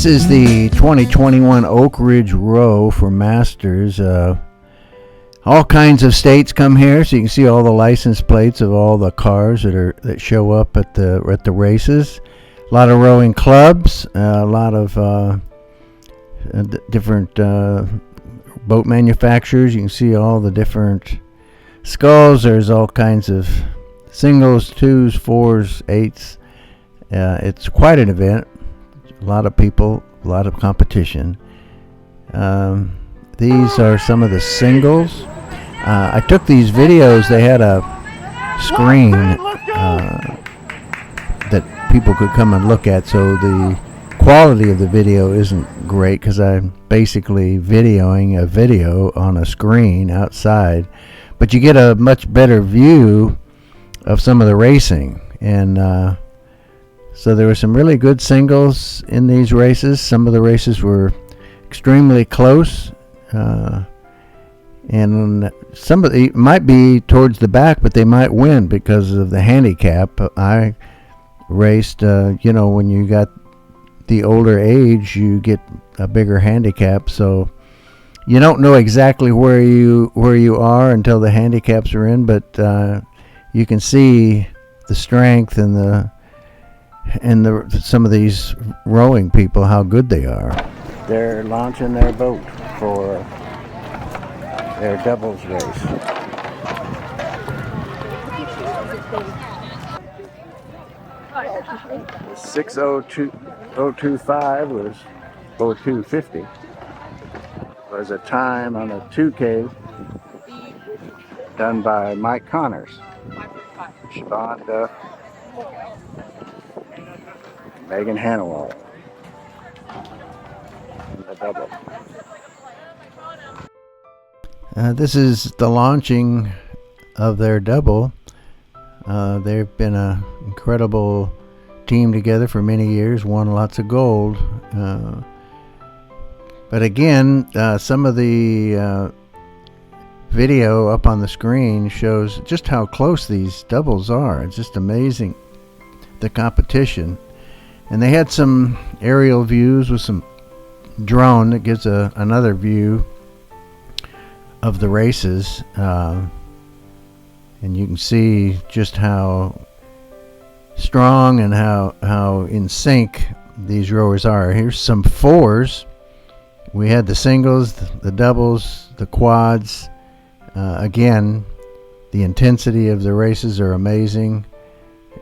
This is the 2021 Oak Ridge Row for Masters. All kinds of states come here, so you can see all the license plates of all the cars that show up at the races. A lot of rowing clubs, a lot of different boat manufacturers. You can see all the different sculls. There's all kinds of singles, twos, fours, eights. It's quite an event. A lot of people, a lot of competition. These are some of the singles. I took these videos. They had a screen that people could come and look at, so the quality of the video isn't great because I'm basically videoing a video on a screen outside, but you get a much better view of some of the racing. And so there were some really good singles in these races. Some of the races were extremely close, and some of the might be towards the back, but they might win because of the handicap. I raced, when you got the older age, you get a bigger handicap, so you don't know exactly where you are until the handicaps are in, but you can see the strength and some of these rowing people, how good they are. They're launching their boat for their doubles race. The 6:02.025 was 02:50. Was a time on a 2K done by Mike Connors. Siobhan Duff, Megan Hannawall. A double. This is the launching of their double. They've been an incredible team together for many years, won lots of gold. But again, some of the video up on the screen shows just how close these doubles are. It's just amazing, the competition. And they had some aerial views with some drone that gives another view of the races, and you can see just how strong and how in sync these rowers are. Here's some fours. We had the singles, the doubles, the quads. Again, the intensity of the races are amazing,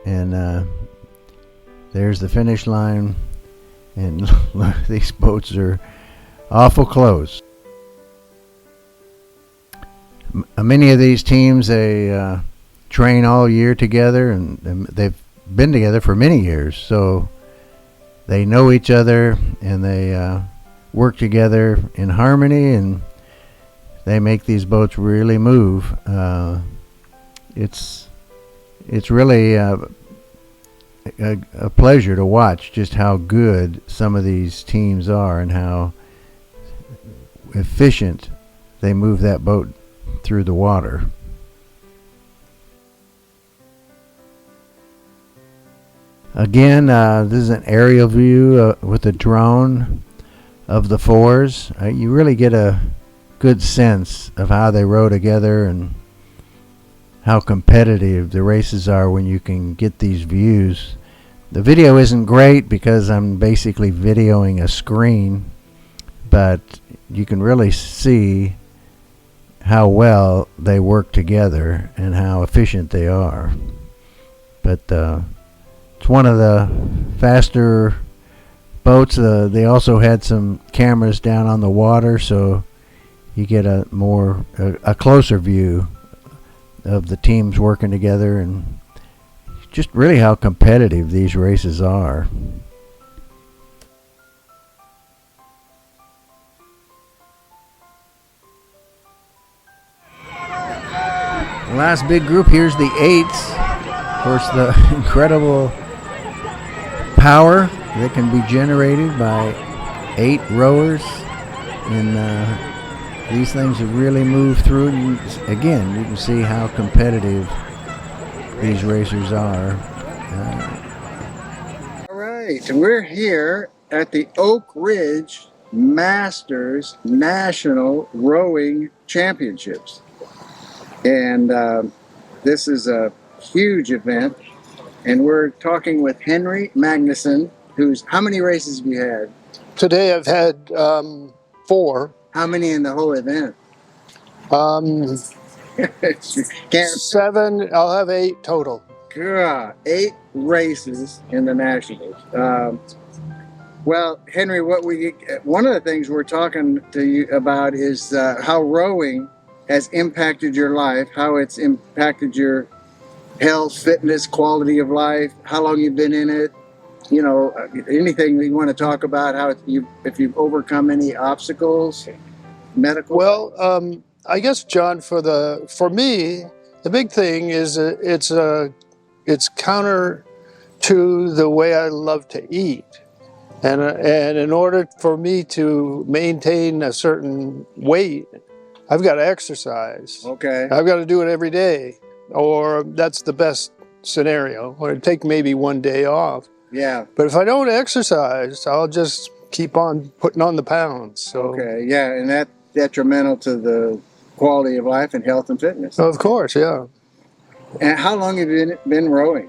and there's the finish line, and these boats are awful close. Many of these teams, they train all year together, and they've been together for many years, so they know each other, and they work together in harmony, and they make these boats really move. It's really a pleasure to watch just how good some of these teams are and how efficient they move that boat through the water. Again, this is an aerial view with a drone of the fours. You really get a good sense of how they row together and how competitive the races are when you can get these views. The video isn't great because I'm basically videoing a screen, but you can really see how well they work together and how efficient they are. But it's one of the faster boats. They also had some cameras down on the water, so you get a closer view of the teams working together, and just really how competitive these races are. The last big group, here's the eights. Of course, the incredible power that can be generated by 8 rowers, and these things have really moved through. Again, you can see how competitive these racers are. All right, we're here at the Oak Ridge Masters National Rowing Championships. And this is a huge event. And we're talking with Henry Magnuson, how many races have you had? Today I've had 4. How many in the whole event? Um, Can't 7, I'll have 8 total. God, 8 races in the Nationals. Well, Henry, one of the things we're talking to you about is how rowing has impacted your life, how it's impacted your health, fitness, quality of life, how long you've been in it. You know, anything you want to talk about, if you've overcome any obstacles, medical. Well, I guess, John, for me, the big thing is it's counter to the way I love to eat. And in order for me to maintain a certain weight, I've got to exercise. Okay. I've got to do it every day, or that's the best scenario, or take maybe one day off. Yeah. But if I don't exercise, I'll just keep on putting on the pounds. So. Okay, yeah, and that's detrimental to the quality of life and health and fitness. Of course, yeah. And how long have you been rowing?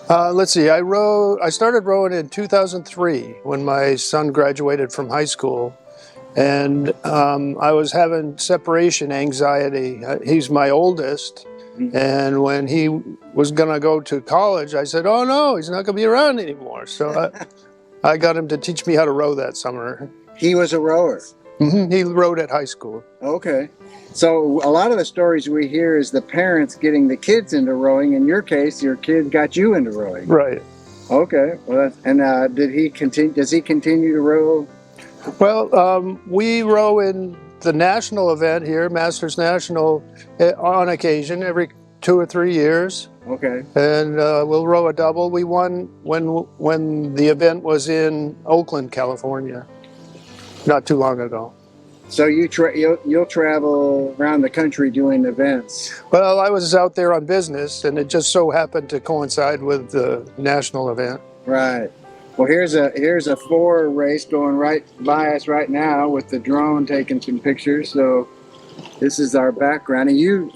Let's see, I started rowing in 2003 when my son graduated from high school. And I was having separation anxiety. He's my oldest. Mm-hmm. And when he was going to go to college, I said, oh no, he's not going to be around anymore. So I got him to teach me how to row that summer. He was a rower? Mm-hmm. He rowed at high school. Okay. So a lot of the stories we hear is the parents getting the kids into rowing. In your case, your kid got you into rowing. Right. Okay. Well, does he continue to row? Well, we row in the national event here, Masters National, on occasion, every 2 or 3 years. Okay. And we'll row a double. We won when the event was in Oakland, California, not too long ago. So you'll travel around the country doing events? Well, I was out there on business, and it just so happened to coincide with the national event. Right. Well, here's a 4 race going right by us right now with the drone taking some pictures. So this is our background. And you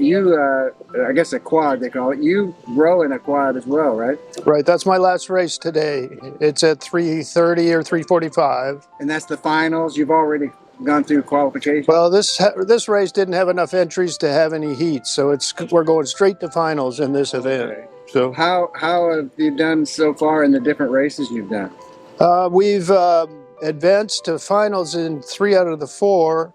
I guess a quad they call it. You row in a quad as well, right? Right. That's my last race today. It's at 3:30 or 3:45. And that's the finals. You've already gone through qualification. Well, this race didn't have enough entries to have any heats, so we're going straight to finals in this event. Okay. So how have you done so far in the different races you've done? We've advanced to finals in 3 out of the 4.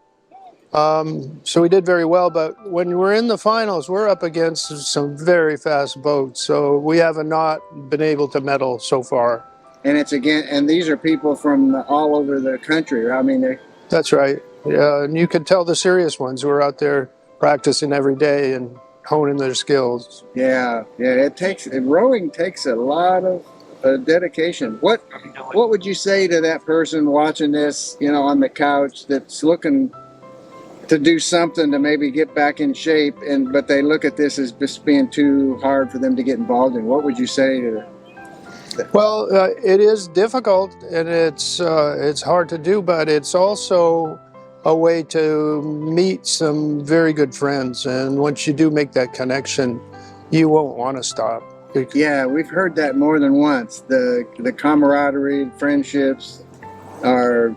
So we did very well, but when we're in the finals, we're up against some very fast boats. So we have not been able to medal so far. And these are people from all over the country. I mean, that's right. Yeah, and you can tell the serious ones who are out there practicing every day and honing their skills. Yeah. Rowing takes a lot of dedication. What would you say to that person watching this, on the couch that's looking to do something to maybe get back in shape, but they look at this as just being too hard for them to get involved in? What would you say to them? Well, it is difficult, and it's hard to do, but it's also a way to meet some very good friends. And once you do make that connection, you won't want to stop. Yeah, we've heard that more than once. The camaraderie, friendships are,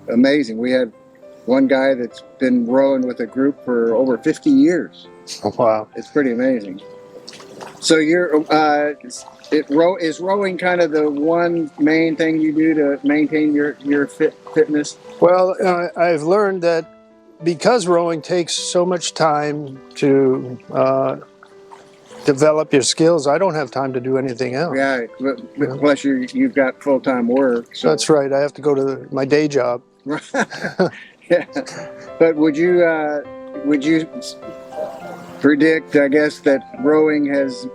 amazing. We had one guy that's been rowing with a group for over 50 years. Oh, wow. It's pretty amazing. So is rowing kind of the one main thing you do to maintain your fitness? Well, I've learned that because rowing takes so much time to develop your skills, I don't have time to do anything else. Right, but plus you've got full-time work. So. That's right. I have to go to my day job. Yeah. But would you predict, I guess, that rowing has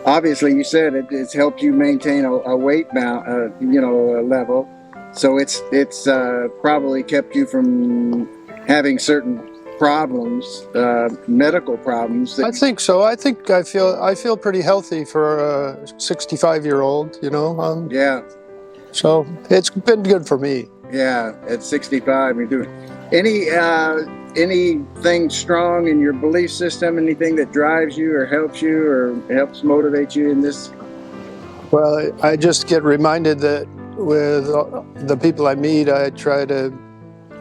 obviously, you said it's helped you maintain a weight level, so it's probably kept you from having certain problems, medical problems. I think so. I feel pretty healthy for a 65-year-old. Yeah. So it's been good for me. Yeah, at 65, you're doing anything strong in your belief system, anything that drives you or helps motivate you in this? Well, I just get reminded that with the people I meet, I try to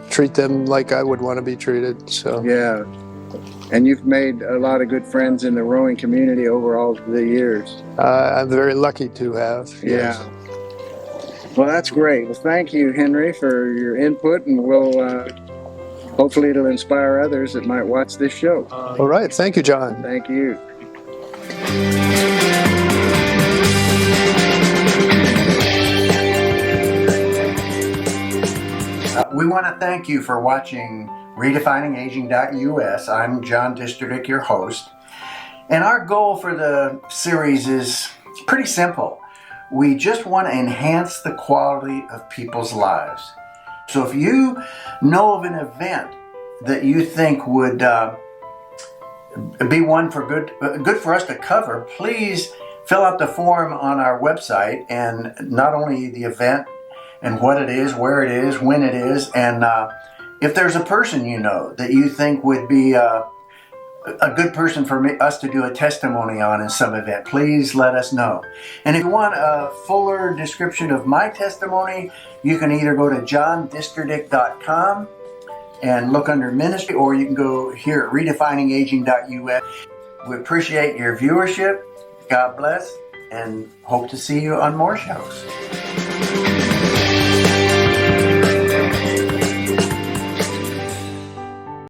treat them like I would want to be treated. So Yeah. And you've made a lot of good friends in the rowing community over all the years. I'm very lucky to have. Yeah. Yes. Well, that's great. Well, thank you, Henry, for your input, and hopefully it'll inspire others that might watch this show. All right. Thank you, John. Thank you. We want to thank you for watching RedefiningAging.us. I'm John Disterdick, your host. And our goal for the series is pretty simple. We just want to enhance the quality of people's lives. So if you know of an event that you think would be one for good for us to cover, please fill out the form on our website, and not only the event and what it is, where it is, when it is, and if there's a person you know that you think would be a good person for us to do a testimony on in some event, please let us know. And if you want a fuller description of my testimony, you can either go to johndisterdick.com and look under ministry, or you can go here at redefiningaging.us. We appreciate your viewership. God bless, and hope to see you on more shows.